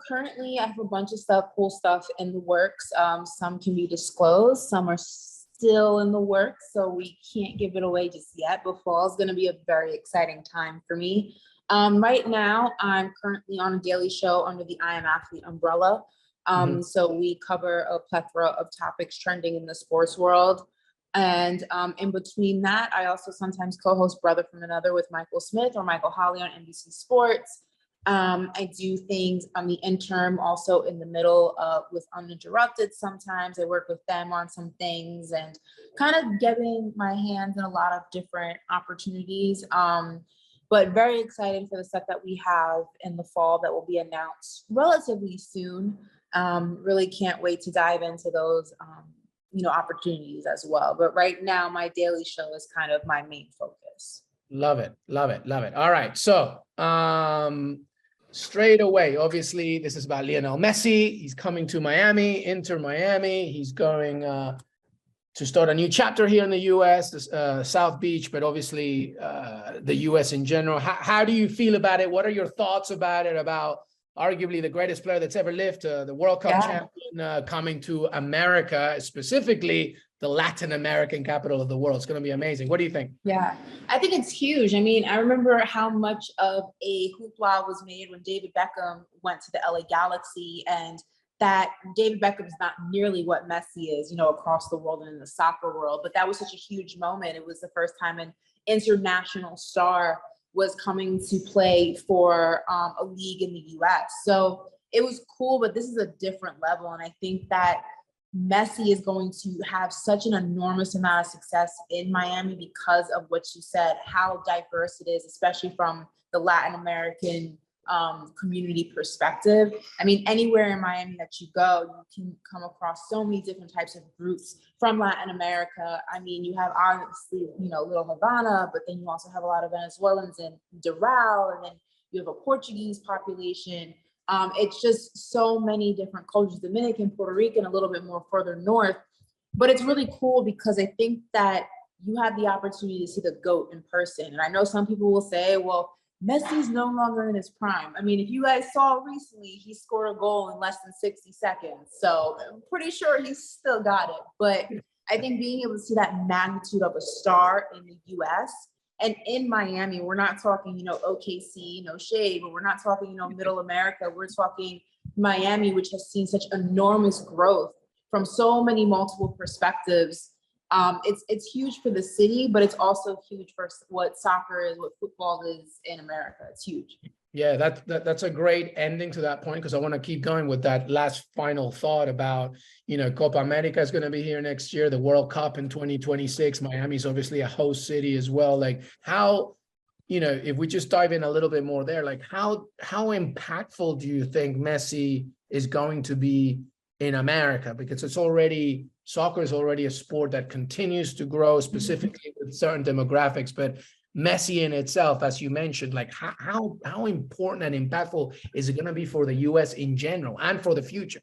currently I have a bunch of cool stuff in the works. Some can be disclosed, some are still in the works, so we can't give it away just yet, but fall is going to be a very exciting time for me. Right now, I'm currently on a daily show under the I Am Athlete umbrella. So we cover a plethora of topics trending in the sports world. And in between that, I also sometimes co-host Brother from Another with Michael Smith or Michael Holly on NBC Sports. I do things on the interim, also in the middle with Uninterrupted. Sometimes I work with them on some things and kind of getting my hands in a lot of different opportunities. But very excited for the stuff that we have in the fall that will be announced relatively soon. Really can't wait to dive into those, opportunities as well. But right now, my daily show is kind of my main focus. Love it. Love it. Love it. All right. So straight away, obviously, this is about Lionel Messi. He's coming to Miami, Inter Miami. He's going to start a new chapter here in the U.S., South Beach, but obviously the U.S. in general. How do you feel about it? What are your thoughts about it, about arguably the greatest player that's ever lived, the World Cup champion coming to America, specifically the Latin American capital of the world? It's going to be amazing. What do you think? Yeah, I think it's huge. I mean, I remember how much of a hoopla was made when David Beckham went to the LA Galaxy, and that David Beckham is not nearly what Messi is, across the world and in the soccer world. But that was such a huge moment. It was the first time an international star was coming to play for a league in the US. So it was cool, but this is a different level. And I think that Messi is going to have such an enormous amount of success in Miami because of what you said, how diverse it is, especially from the Latin American community perspective. I mean, anywhere in Miami that you go, you can come across so many different types of groups from Latin America. I mean, you have obviously, Little Havana, but then you also have a lot of Venezuelans in Doral, and then you have a Portuguese population. It's just so many different cultures, Dominican, Puerto Rican, a little bit more further north. But it's really cool because I think that you have the opportunity to see the GOAT in person. And I know some people will say, well, Messi's no longer in his prime. I mean, if you guys saw recently, he scored a goal in less than 60 seconds. So I'm pretty sure he's still got it. But I think being able to see that magnitude of a star in the US and in Miami, we're not talking, OKC, no shade, but we're not talking, middle America. We're talking Miami, which has seen such enormous growth from so many multiple perspectives. It's huge for the city, but it's also huge for what soccer is, what football is in America. It's huge. Yeah, that's a great ending to that point, because I want to keep going with that last final thought about, Copa America is going to be here next year, the World Cup in 2026. Miami is obviously a host city as well. Like how, if we just dive in a little bit more there, like how impactful do you think Messi is going to be in America? Because soccer is already a sport that continues to grow, specifically with certain demographics, but Messi in itself, as you mentioned, like how important and impactful is it going to be for the US in general and for the future?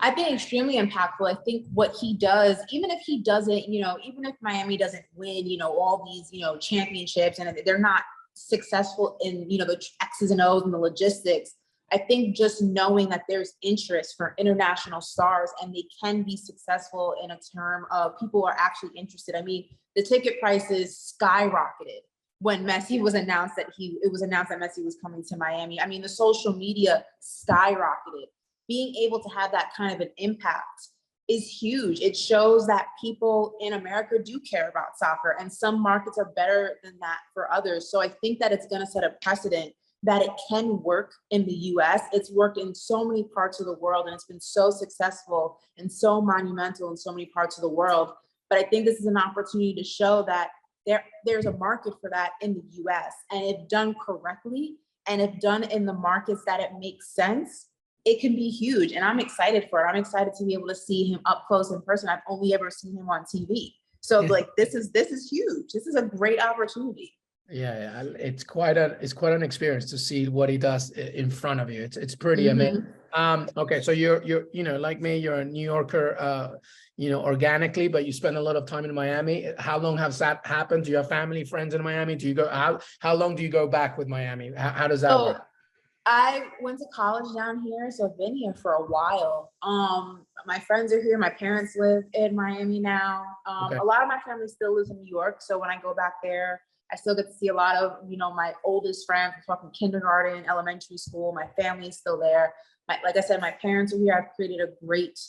I think extremely impactful. I think what he does, even if he doesn't, even if Miami doesn't win, all these, championships, and they're not successful in, the X's and O's and the logistics, I think just knowing that there's interest for international stars and they can be successful in a term of people are actually interested. I mean, the ticket prices skyrocketed when Messi was announced that Messi was coming to Miami. I mean, the social media skyrocketed. Being able to have that kind of an impact is huge. It shows that people in America do care about soccer, and some markets are better than that for others. So I think that it's going to set a precedent that it can work in the US. It's worked in so many parts of the world, and it's been so successful and so monumental in so many parts of the world. But I think this is an opportunity to show that there's a market for that in the US. And if done correctly, and if done in the markets that it makes sense, it can be huge. And I'm excited for it. I'm excited to be able to see him up close in person. I've only ever seen him on TV. So this is huge. This is a great opportunity. Yeah, it's quite an experience to see what he does in front of you. It's pretty amazing. Okay, so you're like me, you're a New Yorker, organically, but you spend a lot of time in Miami. How long has that happened? Do you have family, friends in Miami? Do you go how long do you go back with Miami? How does that work? I went to college down here, so I've been here for a while. My friends are here. My parents live in Miami now. Okay. A lot of my family still lives in New York, so when I go back there, I still get to see a lot of, my oldest friends. I'm talking kindergarten, elementary school. My family is still there. Like I said, my parents are here. I've created a great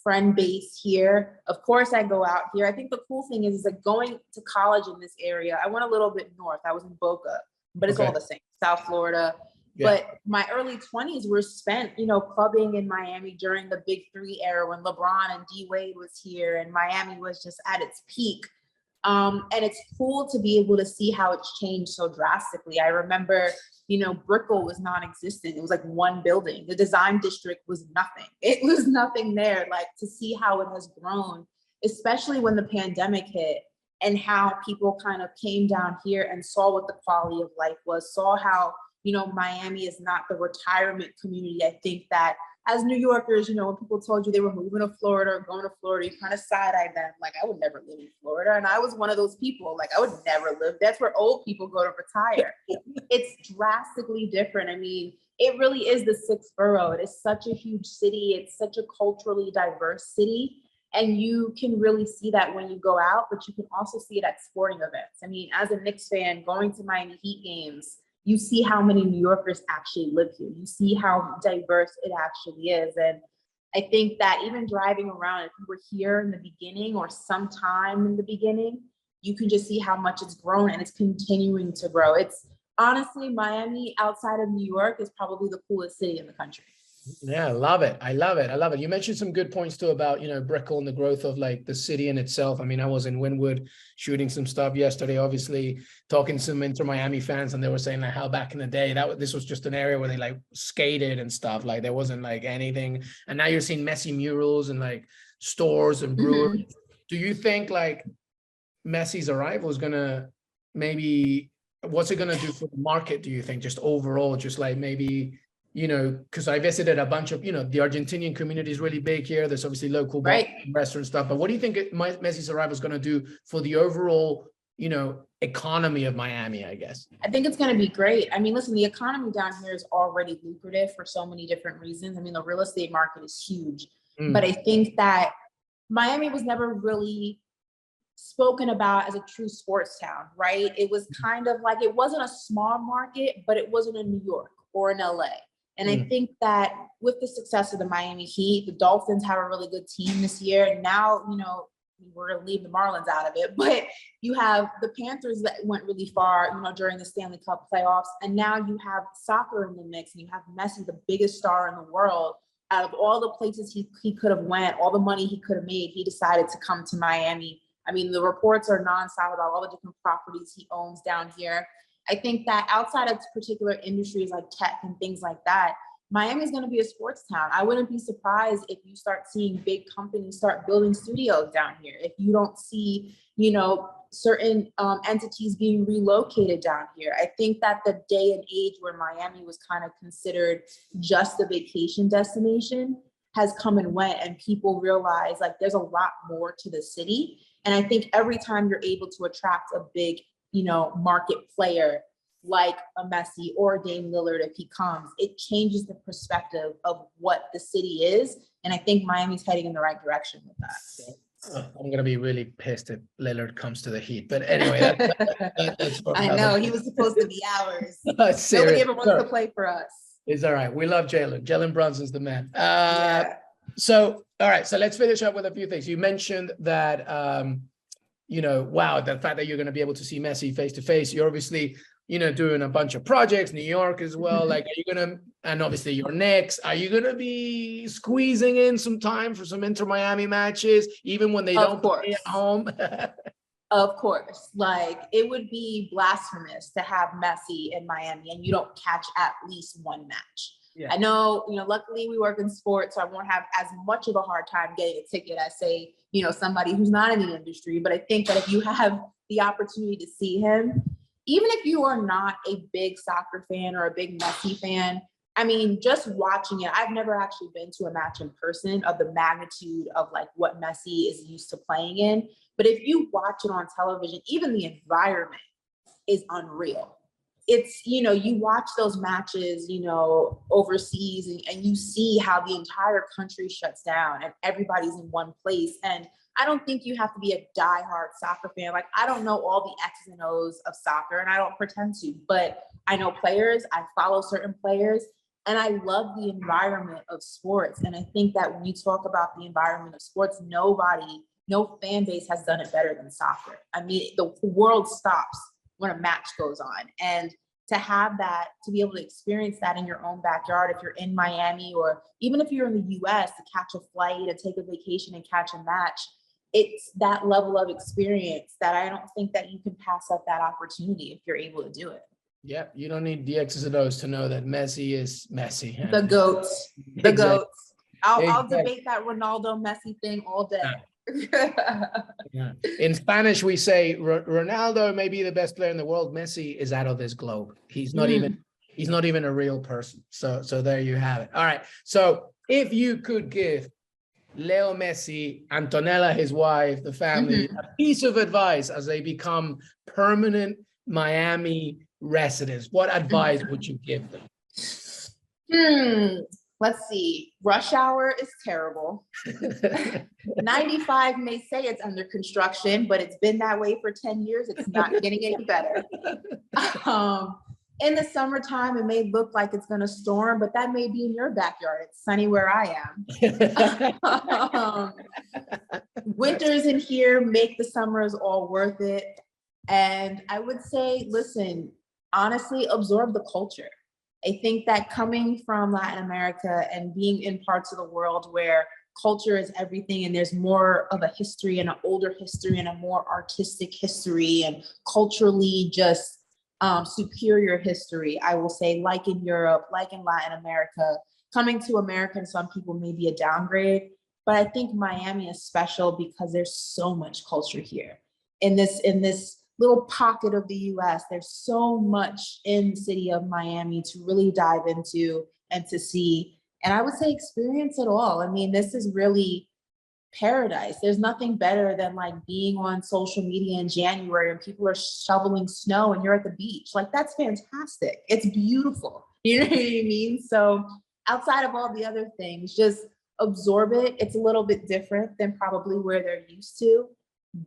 friend base here. Of course, I go out here. I think the cool thing is like going to college in this area. I went a little bit north. I was in Boca, but it's all the same. South Florida. Yeah. But my early 20s were spent, clubbing in Miami during the Big Three era when LeBron and D Wade was here and Miami was just at its peak. And it's cool to be able to see how it's changed so drastically. I remember, Brickell was non-existent. It was like one building. The design district was nothing. It was nothing there. Like to see how it has grown, especially when the pandemic hit and how people kind of came down here and saw what the quality of life was, saw how, Miami is not the retirement community. I think that as New Yorkers, when people told you they were moving to Florida or going to Florida, you kind of side-eyed them. Like, I would never live in Florida. And I was one of those people. Like, I would never live. That's where old people go to retire. It's drastically different. I mean, it really is the sixth borough. It is such a huge city. It's such a culturally diverse city. And you can really see that when you go out, but you can also see it at sporting events. I mean, as a Knicks fan, going to Miami Heat games, you see how many New Yorkers actually live here. You see how diverse it actually is. And I think that even driving around, if you were here in the beginning or sometime in the beginning, you can just see how much it's grown and it's continuing to grow. It's honestly, Miami outside of New York is probably the coolest city in the country. Yeah, I love it. I love it. I love it. You mentioned some good points too about, Brickell and the growth of like the city in itself. I mean, I was in Wynwood shooting some stuff yesterday, obviously talking to some Inter Miami fans, and they were saying like how back in the day this was just an area where they like skated and stuff. Like there wasn't like anything. And now you're seeing Messi murals and like stores and breweries. Mm-hmm. Do you think like Messi's arrival is gonna what's it gonna do for the market? Do you think just overall, just like maybe, because I visited a bunch of, the Argentinian community is really big here. There's obviously local restaurant stuff. But what do you think Messi's arrival is going to do for the overall, economy of Miami, I guess? I think it's going to be great. I mean, listen, the economy down here is already lucrative for so many different reasons. I mean, the real estate market is huge. But I think that Miami was never really spoken about as a true sports town, right? It was kind of like, it wasn't a small market, but it wasn't in New York or in LA. And I think that with the success of the Miami Heat, the Dolphins have a really good team this year. And now, we're going to leave the Marlins out of it, but you have the Panthers that went really far, during the Stanley Cup playoffs. And now you have soccer in the mix and you have Messi, the biggest star in the world. Out of all the places he could have went, all the money he could have made, he decided to come to Miami. I mean, the reports are nonstop about all the different properties he owns down here. I think that outside of particular industries like tech and things like that, Miami is going to be a sports town. I wouldn't be surprised if you start seeing big companies start building studios down here. If you don't see, certain entities being relocated down here. I think that the day and age where Miami was kind of considered just a vacation destination has come and went, and people realize like there's a lot more to the city. And I think every time you're able to attract a big market player like a Messi or a Dame Lillard, if he comes, it changes the perspective of what the city is. And I think Miami's heading in the right direction with that. I'm going to be really pissed if Lillard comes to the Heat. But anyway, that's I know, he was supposed to be ours. Nobody ever wants to play for us. It's all right. We love Jalen. Jalen Brunson's the man. So, all right. So let's finish up with a few things. You mentioned that, wow, the fact that you're going to be able to see Messi face to face. You're obviously, doing a bunch of projects, New York as well. Like, are you going to, and obviously your Knicks, are you going to be squeezing in some time for some Inter Miami matches, even when they don't play at home? Of course. Like, it would be blasphemous to have Messi in Miami and you don't catch at least one match. Yeah. I know, luckily we work in sports, so I won't have as much of a hard time getting a ticket as, say, somebody who's not in the industry. But I think that if you have the opportunity to see him, even if you are not a big soccer fan or a big Messi fan, I mean, just watching it, I've never actually been to a match in person of the magnitude of like what Messi is used to playing in. But if you watch it on television, even the environment is unreal. it's, you watch those matches, overseas, and you see how the entire country shuts down and everybody's in one place. And I don't think you have to be a diehard soccer fan. Like, I don't know all the X's and O's of soccer, and I don't pretend to, but I know players, I follow certain players, and I love the environment of sports. And I think that when you talk about the environment of sports, no fan base has done it better than soccer. I mean, the world stops when a match goes on. And to have that, to be able to experience that in your own backyard, if you're in Miami, or even if you're in the US, to catch a flight, to take a vacation and catch a match, it's that level of experience that I don't think that you can pass up that opportunity if you're able to do it. Yeah, you don't need the X's and O's to know that Messi is Messi. The GOATs. The exactly. GOATs. I'll debate that Ronaldo Messi thing all day. Yeah. In Spanish, we say Ronaldo may be the best player in the world. Messi is out of this globe. He's not even a real person. So there you have it. All right. So if you could give Leo Messi, Antonella, his wife, the family, a piece of advice as they become permanent Miami residents, what advice would you give them? Let's see. Rush hour is terrible. 95 may say it's under construction, but it's been that way for 10 years. It's not getting any better. In the summertime, it may look like it's going to storm, but that may be in your backyard. It's sunny where I am. Winters in here make the summers all worth it. And I would say, listen, honestly, absorb the culture. I think that coming from Latin America and being in parts of the world where culture is everything, and there's more of a history and an older history and a more artistic history and culturally just superior history, I will say, like in Europe, like in Latin America, coming to America, and some people may be a downgrade, but I think Miami is special because there's so much culture here. In this little pocket of the US, there's so much in the city of Miami to really dive into and to see. And I would say experience it all. I mean, this is really paradise. There's nothing better than like being on social media in January and people are shoveling snow and you're at the beach. Like, that's fantastic. It's beautiful. You know what I mean? So outside of all the other things, just absorb it. It's a little bit different than probably where they're used to,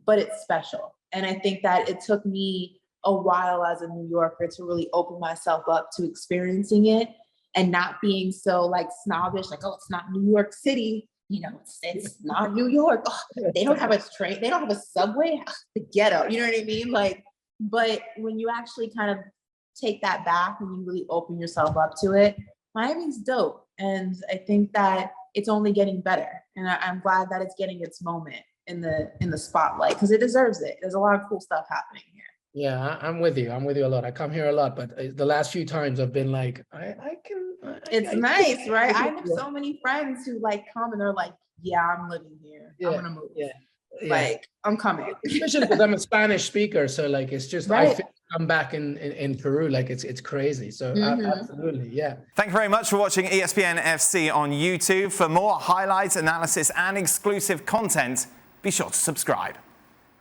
but it's special. And I think that it took me a while as a New Yorker to really open myself up to experiencing it and not being so like snobbish, like, oh, it's not New York City. It's not New York. Oh, they don't have a train. They don't have a subway. The ghetto. You know what I mean? Like, but when you actually kind of take that back and you really open yourself up to it, Miami's dope. And I think that it's only getting better. And I'm glad that it's getting its moment in the spotlight, because it deserves it. There's a lot of cool stuff happening here. Yeah, I'm with you. I'm with you a lot. I come here a lot, but the last few times I've been like, it's nice, right? I have so many friends who like come and they're like, yeah, I'm living here. Yeah, I'm gonna move. Yeah. Like, I'm coming. Especially because I'm a Spanish speaker, so like it's just right. I feel I'm back in Peru, like it's crazy. So absolutely, yeah. Thank you very much for watching ESPN FC on YouTube. For more highlights, analysis, and exclusive content, be sure to subscribe.